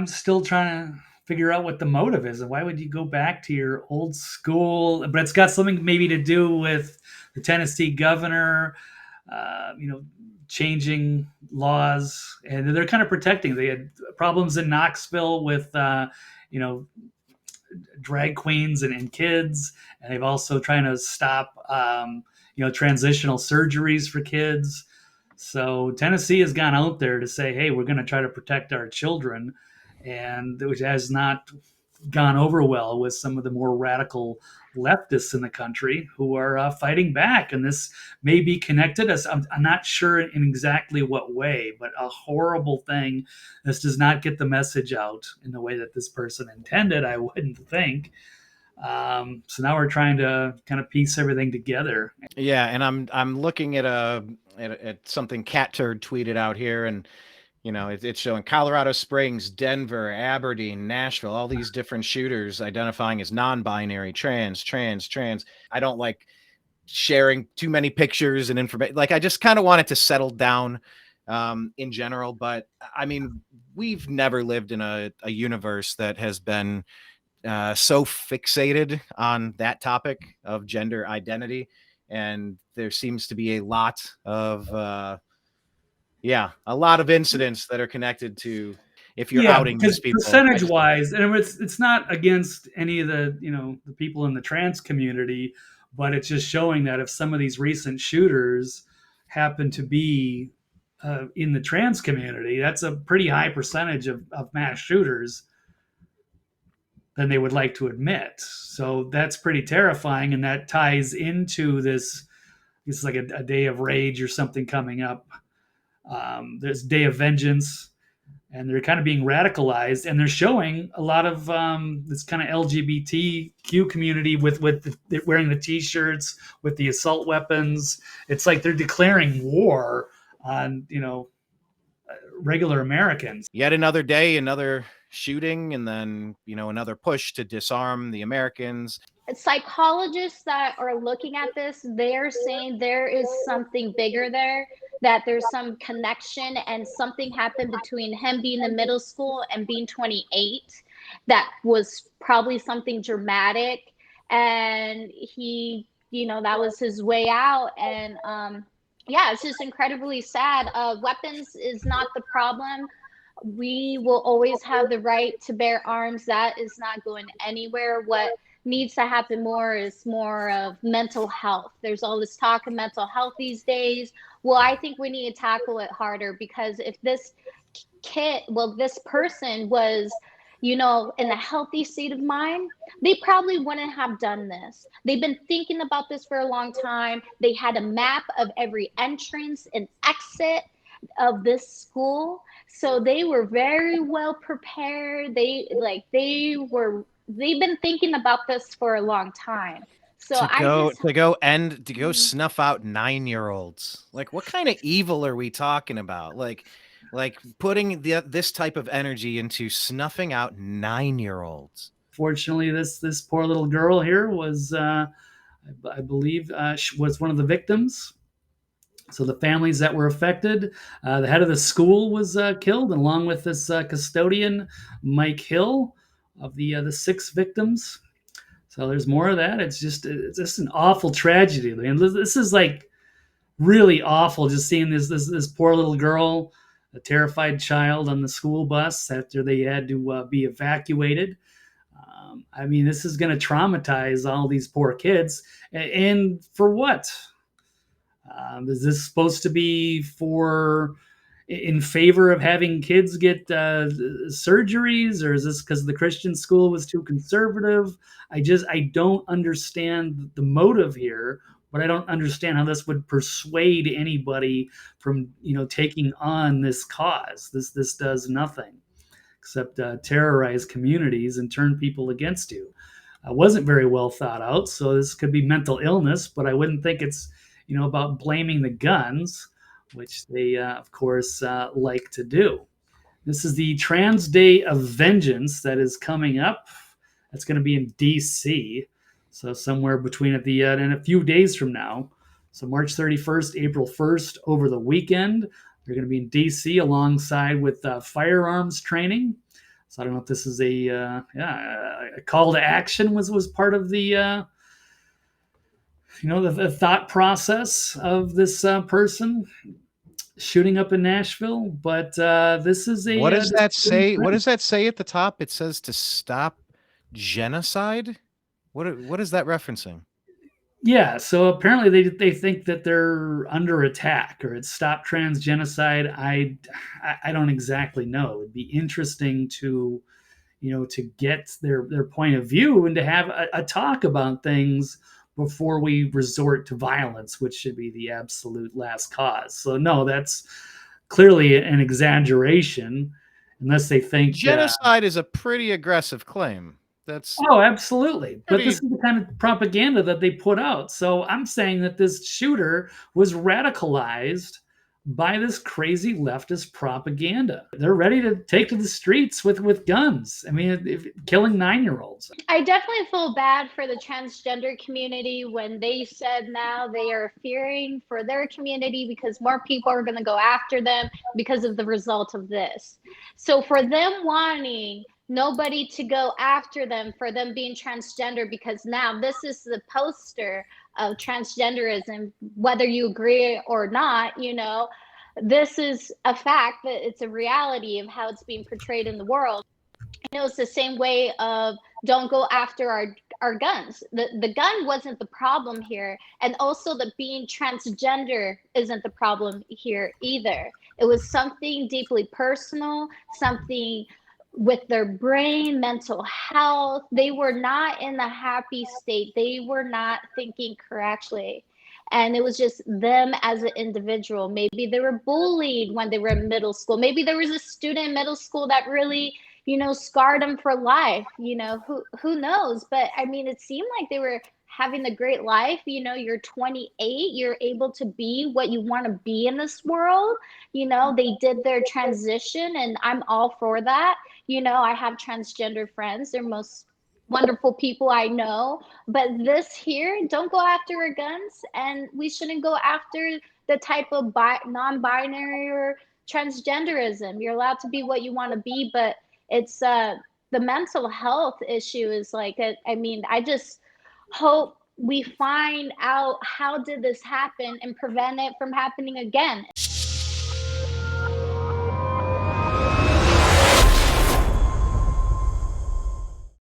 I'm still trying to figure out what the motive is, and why would you go back to your old school? But it's got something maybe to do with the Tennessee governor, you know, changing laws, and they're kind of protecting. They had problems in Knoxville with, you know, drag queens and kids, and they've also trying to stop, you know, transitional surgeries for kids. So Tennessee has gone out there to say, hey, we're going to try to protect our children, and which has not gone over well with some of the more radical leftists in the country who are fighting back. And this may be connected. As I'm not sure in exactly what way, but a horrible thing. This does not get the message out in the way that this person intended, I wouldn't think. So now we're trying to kind of piece everything together. Yeah, and I'm looking at at something Cat Turd tweeted out here, and it's showing Colorado Springs, Denver, Aberdeen, Nashville, all these different shooters identifying as non-binary, trans. I don't like sharing too many pictures and information. Like, I just kind of want it to settle down in general. But I mean, we've never lived in a universe that has been so fixated on that topic of gender identity. And there seems to be a lot of a lot of incidents that are connected to if you're Yeah, outing these because people. percentage wise, and it's not against any of the, you know, the people in the trans community, but it's just showing that if some of these recent shooters happen to be in the trans community, that's a pretty high percentage of mass shooters than they would like to admit. So that's pretty terrifying, and that ties into this. It's like a day of rage or something coming up. There's Day of Vengeance, and they're kind of being radicalized, and they're showing a lot of this kind of LGBTQ community with wearing the T-shirts with the assault weapons. It's like they're declaring war on, you know, regular Americans. Yet another day, another shooting, and then another push to disarm the Americans. Psychologists that are looking at this, they're saying there is something bigger there, that there's some connection and something happened between him being in middle school and being 28 that was probably something dramatic, and he, that was his way out. And yeah, it's just incredibly sad. Weapons is not the problem. We will always have the right to bear arms. That is not going anywhere. What needs to happen more is more of mental health. There's all this talk of mental health these days. Well, I think we need to tackle it harder, because if this this person was, in a healthy state of mind, they probably wouldn't have done this. They've been thinking about this for a long time. They had a map of every entrance and exit of this school. So they were very well prepared. They've been thinking about this for a long time. So to go snuff out 9-year-olds. Like, what kind of evil are we talking about? Like putting this type of energy into snuffing out 9-year-olds. Fortunately, this poor little girl here was, I believe, was one of the victims. So the families that were affected, the head of the school was killed, along with this custodian, Mike Hill, of the 6 victims. So there's more of that. It's just an awful tragedy. And this is like really awful, just seeing this poor little girl, a terrified child on the school bus after they had to be evacuated. I mean, this is going to traumatize all these poor kids. And for what? Is this supposed to be in favor of having kids get surgeries, or is this because the Christian school was too conservative? I don't understand the motive here, but I don't understand how this would persuade anybody from taking on this cause. This does nothing except terrorize communities and turn people against you. Wasn't very well thought out, so this could be mental illness, but I wouldn't think it's about blaming the guns, which they, of course, like to do. This is the Trans Day of Vengeance that is coming up. That's going to be in D.C., so somewhere between in a few days from now. So March 31st, April 1st, over the weekend. They're going to be in D.C. alongside with firearms training. So I don't know if this is a call to action was part of the the thought process of this person shooting up in Nashville. But this is a What does that say? What does that say at the top? It says to stop genocide. What is that referencing? Yeah, so apparently they think that they're under attack or it's stop trans genocide. I don't exactly know. It'd be interesting to to get their point of view and to have a talk about things before we resort to violence, which should be the absolute last cause. So no, that's clearly an exaggeration, unless they think. Genocide is a pretty aggressive claim. That's Oh, absolutely. But this pretty. is the kind of propaganda that they put out. So I'm saying that this shooter was radicalized by this crazy leftist propaganda. They're ready to take to the streets with guns. I mean, killing 9-year-olds. I definitely feel bad for the transgender community when they said now they are fearing for their community because more people are going to go after them because of the result of this. So for them wanting nobody to go after them for them being transgender, because now this is the poster of transgenderism, whether you agree or not, this is a fact that it's a reality of how it's being portrayed in the world. It's the same way of don't go after our guns. The gun wasn't the problem here, and also the being transgender isn't the problem here either. It was something deeply personal, something with their brain, mental health. They were not in a happy state. They were not thinking correctly. And it was just them as an individual. Maybe they were bullied when they were in middle school. Maybe there was a student in middle school that really scarred them for life. Who knows? But I mean, it seemed like they were having a great life. You're 28, you're able to be what you want to be in this world. They did their transition, and I'm all for that. I have transgender friends. They're most wonderful people I know. But this here, don't go after our guns, and we shouldn't go after the type of non-binary or transgenderism. You're allowed to be what you want to be, but it's the mental health issue is like, I mean, I just hope we find out how did this happen and prevent it from happening again.